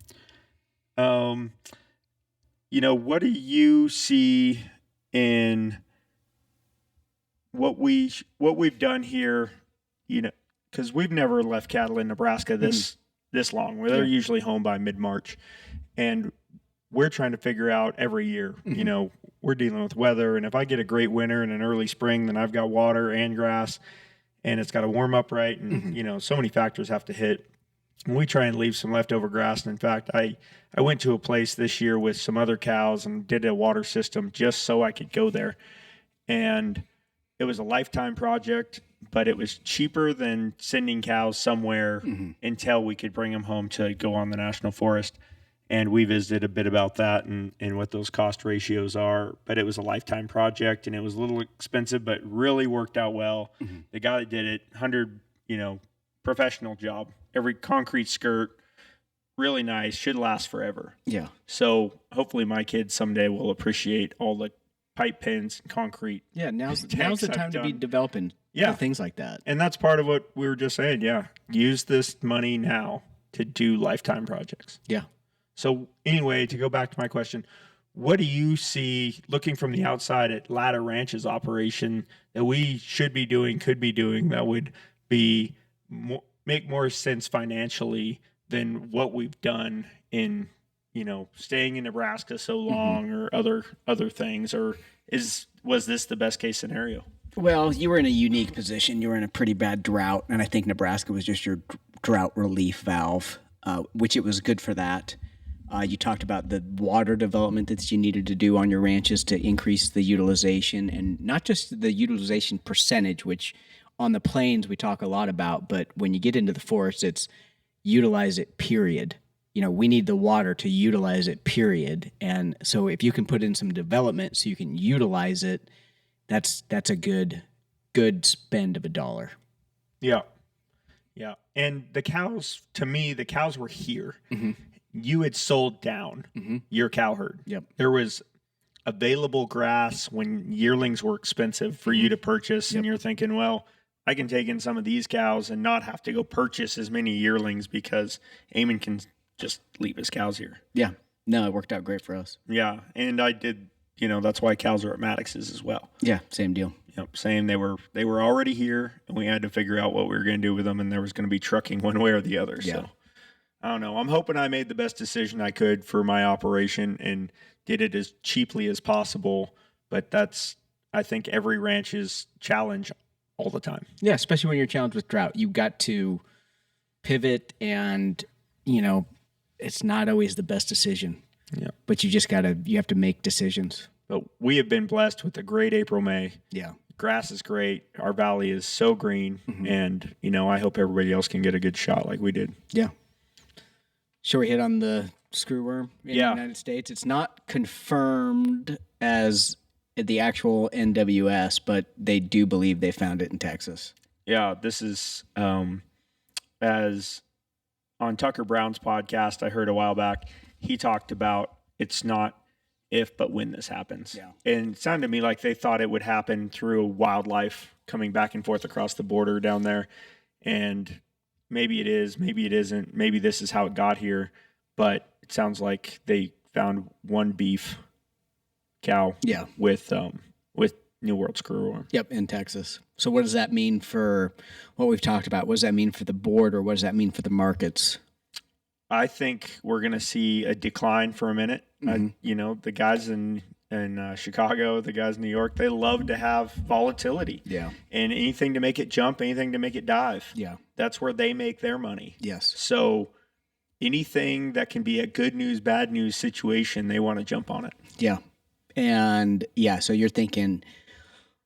What do you see in what we've done here? Because we've never left cattle in Nebraska this long, where they're usually home by mid-March, and we're trying to figure out every year. We're dealing with weather, and if I get a great winter and an early spring, then I've got water and grass, and it's got to warm up right, and so many factors have to hit. And we try and leave some leftover grass. And in fact, I went to a place this year with some other cows and did a water system just so I could go there, and it was a lifetime project, but it was cheaper than sending cows somewhere until we could bring them home to go on the national forest. And we visited a bit about that and what those cost ratios are. But it was a lifetime project, and it was a little expensive, but really worked out well. The guy that did it, 100, professional job. Every concrete skirt, really nice, should last forever. Yeah. So hopefully my kids someday will appreciate all the pipe pins, concrete. Yeah, now's the time to be developing things like that. And that's part of what we were just saying. Yeah, use this money now to do lifetime projects. Yeah. So anyway, to go back to my question, what do you see looking from the outside at Ladder Ranch's operation that we should be doing, could be doing, that would be make more sense financially than what we've done in staying in Nebraska so long or other things, or was this the best case scenario? Well, you were in a unique position. You were in a pretty bad drought, and I think Nebraska was just your drought relief valve, which it was good for that. You talked about the water development that you needed to do on your ranches to increase the utilization, and not just the utilization percentage, which on the plains we talk a lot about, but when you get into the forest, it's utilize it, period. We need the water to utilize it, period. And so if you can put in some development so you can utilize it, that's a good spend of $1. Yeah. Yeah. And the cows, to me, the cows were here. Mm-hmm. You had sold down your cow herd. Yep. There was available grass when yearlings were expensive for you to purchase. And you're thinking, well, I can take in some of these cows and not have to go purchase as many yearlings because Eamon can just leave his cows here. Yeah. No, it worked out great for us. Yeah. And I did, that's why cows are at Maddox's as well. Yeah. Same deal. Yep. Same. They were already here and we had to figure out what we were going to do with them. And there was going to be trucking one way or the other. Yeah. So I don't know. I'm hoping I made the best decision I could for my operation and did it as cheaply as possible. But that's, I think, every ranch's challenge all the time. Yeah. Especially when you're challenged with drought, you got to pivot and, it's not always the best decision. Yeah. But you have to make decisions. But we have been blessed with a great April, May. Yeah. Grass is great. Our valley is so green. And, I hope everybody else can get a good shot like we did. Yeah. Shall we hit on the screwworm in the United States? It's not confirmed as the actual NWS, but they do believe they found it in Texas. Yeah, this is as on Tucker Brown's podcast I heard a while back, he talked about it's not if but when this happens. Yeah. And it sounded to me like they thought it would happen through wildlife coming back and forth across the border down there. And maybe it is, maybe it isn't, maybe this is how it got here. But it sounds like they found one beef cow with New World screwworm. Yep, in Texas. So what does that mean for what we've talked about? What does that mean for the board, or what does that mean for the markets? I think we're going to see a decline for a minute. The guys in Chicago, the guys in New York, they love to have volatility. Yeah. And anything to make it jump, anything to make it dive. Yeah. That's where they make their money. Yes. So anything that can be a good news, bad news situation, they want to jump on it. Yeah. And so you're thinking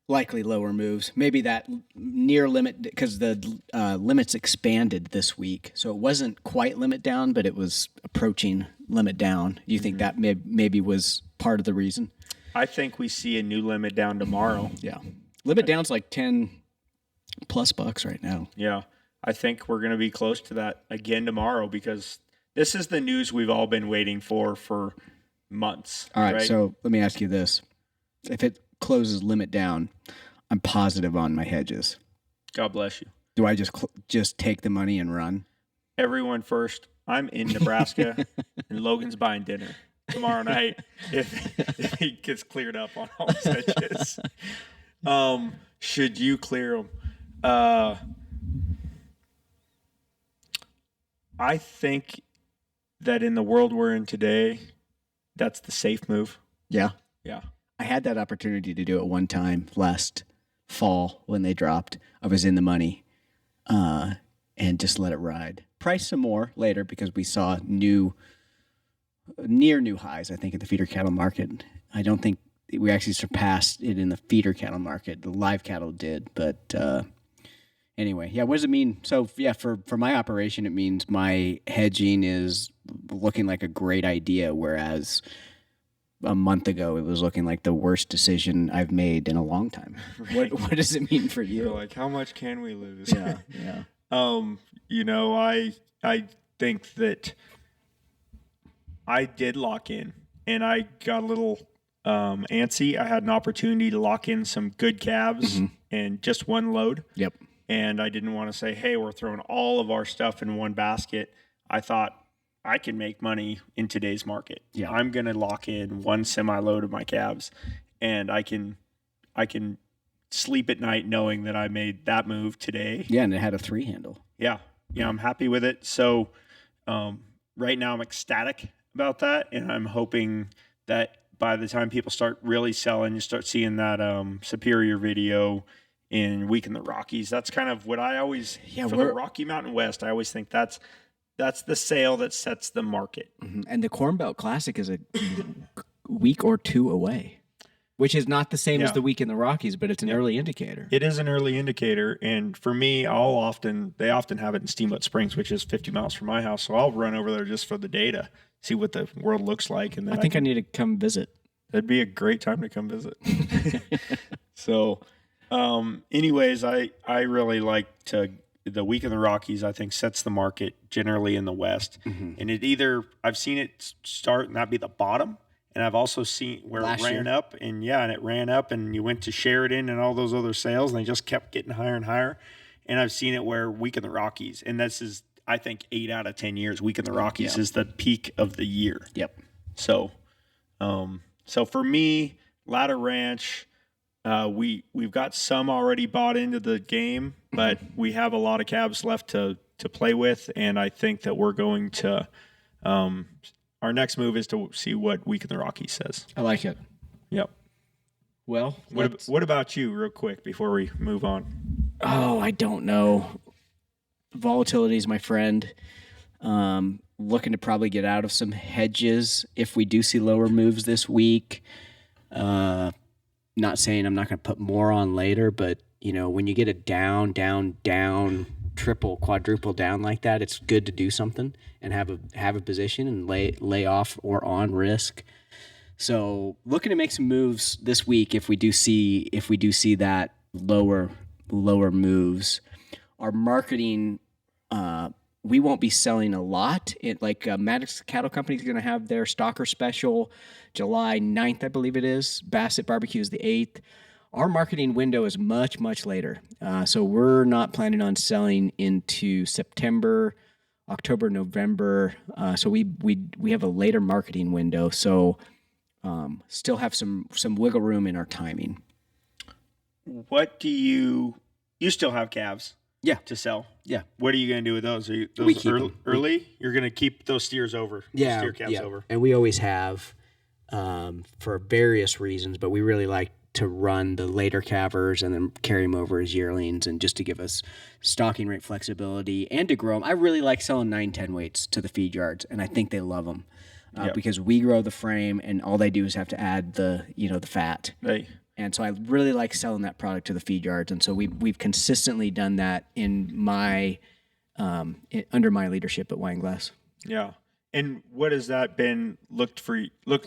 likely lower moves, maybe that near limit, because the limits expanded this week. So it wasn't quite limit down, but it was approaching limit down. You think that maybe was part of the reason? I think we see a new limit down tomorrow. Yeah. Limit down's like $10+ right now. Yeah. I think we're going to be close to that again tomorrow because this is the news we've all been waiting for months. All right. So let me ask you this. If it closes limit down, I'm positive on my hedges. God bless you. Do I just take the money and run? Everyone first. I'm in Nebraska and Logan's buying dinner tomorrow night if he gets cleared up on all his hedges. Should you clear them? I think that in the world we're in today, that's the safe move. Yeah. Yeah. I had that opportunity to do it one time last fall when they dropped. I was in the money and just let it ride. Price some more later because we saw near new highs, I think, at the feeder cattle market. I don't think we actually surpassed it in the feeder cattle market. The live cattle did, but anyway, what does it mean? So, for my operation, it means my hedging is looking like a great idea, whereas a month ago, it was looking like the worst decision I've made in a long time. Right. What does it mean for you? You're like, how much can we lose? Yeah. I think that I did lock in, and I got a little antsy. I had an opportunity to lock in some good calves and just one load. Yep. And I didn't want to say, hey, we're throwing all of our stuff in one basket. I thought I can make money in today's market. Yeah. I'm going to lock in one semi-load of my calves, and I can sleep at night knowing that I made that move today. Yeah, and it had a 3 handle. Yeah, I'm happy with it. So right now I'm ecstatic about that, and I'm hoping that by the time people start really selling, you start seeing that superior video in Week in the Rockies. That's kind of what I always for the Rocky Mountain West. I always think that's the sale that sets the market. And the Corn Belt Classic is a week or two away, which is not the same as the Week in the Rockies, but it's an early indicator. It is an early indicator, and for me, they often have it in Steamboat Springs, which is 50 miles from my house. So I'll run over there just for the data, see what the world looks like, and then I need to come visit. That'd be a great time to come visit. So, anyways, I really like the Week in the Rockies. I think sets the market generally in the West, and I've seen it start and that be the bottom. And I've also seen where it ran up, and it ran up, and you went to Sheridan and all those other sales, and they just kept getting higher and higher. And I've seen it where Week in the Rockies, and this is, I think, 8 out of 10 years, Week in the Rockies is the peak of the year. Yep. So, so for me, Ladder Ranch, we've got some already bought into the game, but we have a lot of cabs left to play with, and I think that we're going to. Our next move is to see what Week in the Rockies says. I like it. Yep. Well, what about you, real quick, before we move on? Oh, I don't know. Volatility is my friend. Looking to probably get out of some hedges if we do see lower moves this week. Not saying I'm not going to put more on later, but when you get a down, triple, quadruple down like that, it's good to do something and have a position and lay off or on risk. So looking to make some moves this week if we do see that lower moves. Our marketing, we won't be selling a lot. Maddox Cattle Company is going to have their stalker special July 9th, I believe it is. Bassett Barbecue is the 8th. Our marketing window is much, much later. So we're not planning on selling into September, October, November. So we have a later marketing window. So still have some wiggle room in our timing. What do you still have calves? Yeah. To sell? Yeah. What are you going to do with those? Are We those keep early? You're going to keep those steers over? Yeah. Steer calves over? And we always have for various reasons, but we really like to run the later calvers and then carry them over as yearlings, and just to give us stocking rate flexibility and to grow them. I really like selling 9-10 weights to the feed yards, and I think they love them because we grow the frame, and all they do is have to add the fat. Right. And so I really like selling that product to the feed yards, and so we've consistently done that in my under my leadership at Wineglass. Yeah. And what has that been looked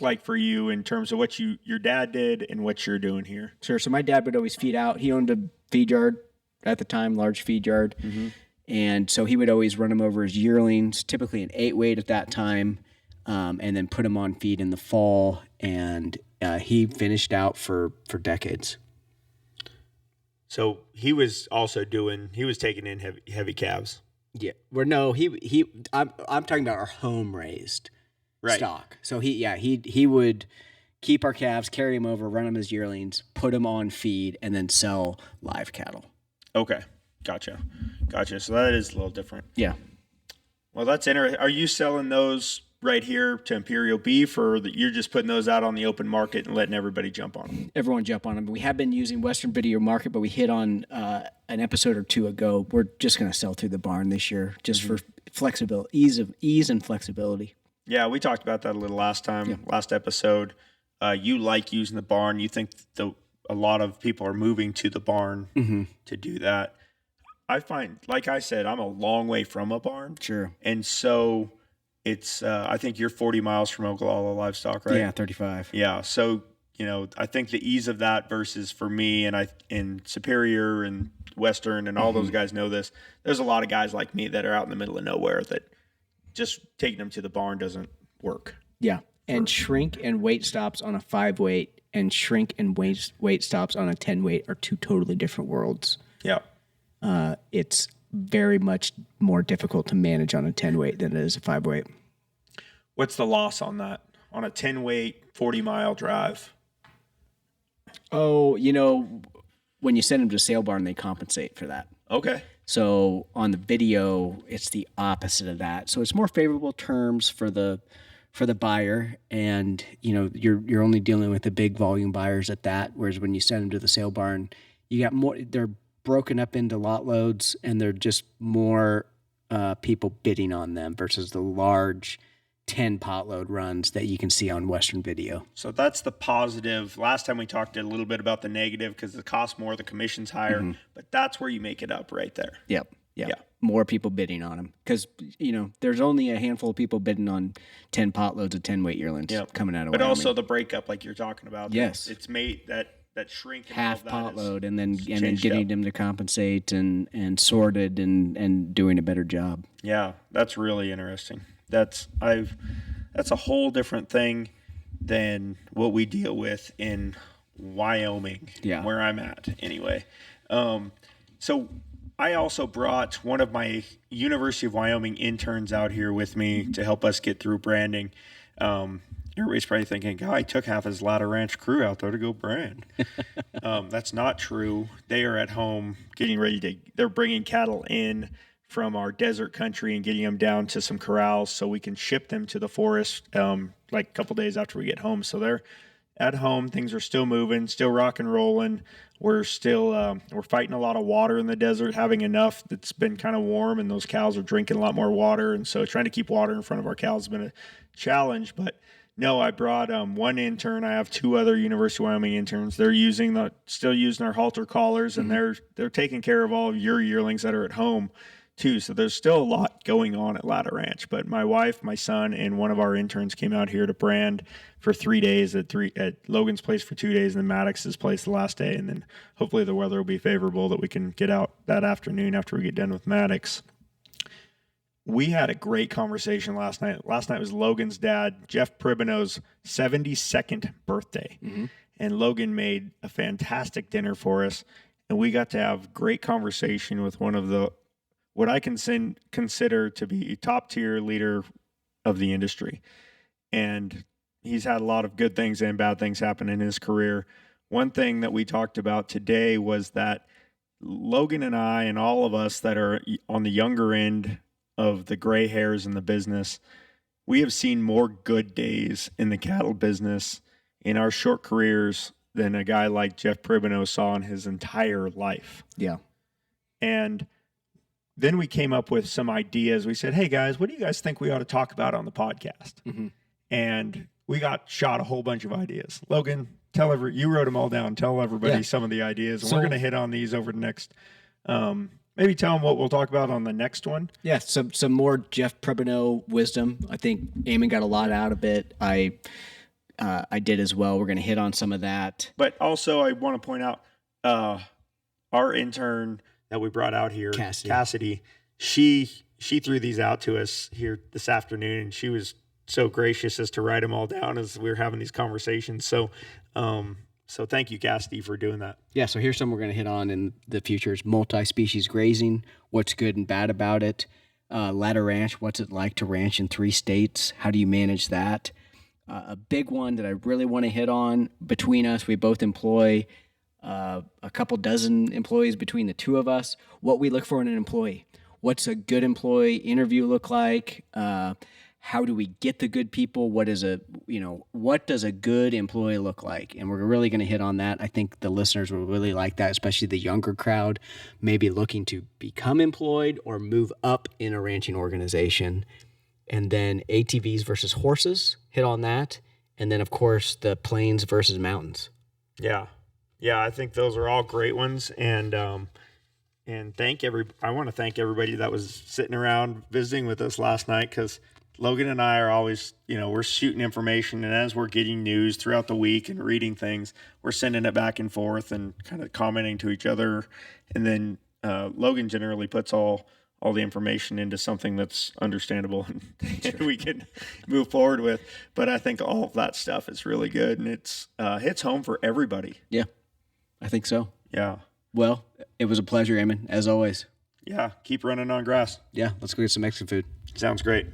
like for you in terms of what your dad did and what you're doing here? Sure. So my dad would always feed out. He owned a feed yard at the time, large feed yard. And so he would always run them over as yearlings, typically an 8 weight at that time, and then put them on feed in the fall. And he finished out for decades. So he was also taking in heavy calves. Yeah. I'm talking about our home raised stock. So he would keep our calves, carry them over, run them as yearlings, put them on feed, and then sell live cattle. Okay. Gotcha. So that is a little different. Yeah. Well, that's interesting. Are you selling those right here to Imperial Beef, or you're just putting those out on the open market and letting everybody jump on them? Everyone jump on them. We have been using Western Video Market, but we hit on an episode or two ago. We're just going to sell through the barn this year, just for flexibility, ease and flexibility. Yeah, we talked about that a little last episode. You like using the barn. You think a lot of people are moving to the barn to do that. I find, like I said, I'm a long way from a barn. Sure. And so it's, I think you're 40 miles from Oglala Livestock, right? Yeah, 35. Yeah. So, I think the ease of that versus for me and Superior and Western and all those guys know this. There's a lot of guys like me that are out in the middle of nowhere that just taking them to the barn doesn't work. Yeah. And shrink and weight stops on a 5 weight and shrink and weight stops on a 10 weight are two totally different worlds. Yeah. It's very much more difficult to manage on a 10 weight than it is a 5 weight. What's the loss on that? On a 10 weight, 40-mile drive? Oh, when you send them to sale barn, they compensate for that. Okay. So on the video, it's the opposite of that. So it's more favorable terms for the for the buyer, and you're only dealing with the big volume buyers at that. Whereas when you send them to the sale barn, you got more. They're broken up into lot loads, and they're just more people bidding on them versus the large 10 pot load runs that you can see on Western Video. So that's the positive. Last time we talked a little bit about the negative because the cost more, the commission's higher, but that's where you make it up right there. Yep. Yeah. More people bidding on them because, there's only a handful of people bidding on 10 pot loads of 10 weight yearlings coming out of But Wyoming. also the breakup like you're talking about. Yes. It's made that shrink. Half pot load and then getting them to compensate and sorted and doing a better job. Yeah, that's really interesting. That's a whole different thing than what we deal with in Wyoming, where I'm at anyway. So I also brought one of my University of Wyoming interns out here with me to help us get through branding. Everybody's probably thinking, I took half his Ladder Ranch crew out there to go brand. That's not true. They are at home getting ready they're bringing cattle in from our desert country and getting them down to some corrals so we can ship them to the forest like a couple days after we get home. So they're at home. Things are still moving, still rock and rolling. We're still we're fighting a lot of water in the desert, having enough that's been kind of warm, and those cows are drinking a lot more water. And so trying to keep water in front of our cows has been a challenge. But no, I brought one intern. I have two other University of Wyoming interns. They're still using our halter collars, and they're taking care of all of your yearlings that are at home too. So there's still a lot going on at Ladder Ranch. But my wife, my son, and one of our interns came out here to brand for 3 days at Logan's place for 2 days, and then Maddox's place the last day. And then hopefully the weather will be favorable that we can get out that afternoon after we get done with Maddox. We had a great conversation last night. Last night was Logan's dad, Jeff Pribano's 72nd birthday. And Logan made a fantastic dinner for us. And we got to have great conversation with one of what I can consider to be a top tier leader of the industry. And he's had a lot of good things and bad things happen in his career. One thing that we talked about today was that Logan and I and all of us that are on the younger end of the gray hairs in the business, we have seen more good days in the cattle business in our short careers than a guy like Jeff Pribano saw in his entire life. Yeah. And then we came up with some ideas. We said, hey guys, what do you guys think we ought to talk about on the podcast? And we got shot a whole bunch of ideas. Logan, you wrote them all down. Tell everybody some of the ideas. And we're going to hit on these over the next, maybe tell them what we'll talk about on the next one. Yeah, some more Jeff Pribano wisdom. I think Eamon got a lot out of it. I did as well. We're going to hit on some of that. But also I want to point out our intern that we brought out here, Cassidy, she threw these out to us here this afternoon, and she was so gracious as to write them all down as we were having these conversations. So thank you, Cassidy, for doing that. Yeah, so here's something we're going to hit on in the future is multi-species grazing, what's good and bad about it. Ladder Ranch, what's it like to ranch in 3 states? How do you manage that? A big one that I really want to hit on between us, we both employ a couple dozen employees between the two of us, what we look for in an employee. What's a good employee interview look like? How do we get the good people? What does a good employee look like? And we're really going to hit on that. I think the listeners will really like that, especially the younger crowd, maybe looking to become employed or move up in a ranching organization. And then ATVs versus horses, hit on that. And then, of course, the plains versus mountains. Yeah, I think those are all great ones. And I want to thank everybody that was sitting around visiting with us last night, because Logan and I are always, we're shooting information, and as we're getting news throughout the week and reading things, we're sending it back and forth and kind of commenting to each other. And then Logan generally puts all the information into something that's understandable and we can move forward with. But I think all of that stuff is really good, and it's hits home for everybody. Yeah, I think so. Yeah. Well, it was a pleasure, Eamon, as always. Yeah, keep running on grass. Yeah, let's go get some Mexican food. Sounds great.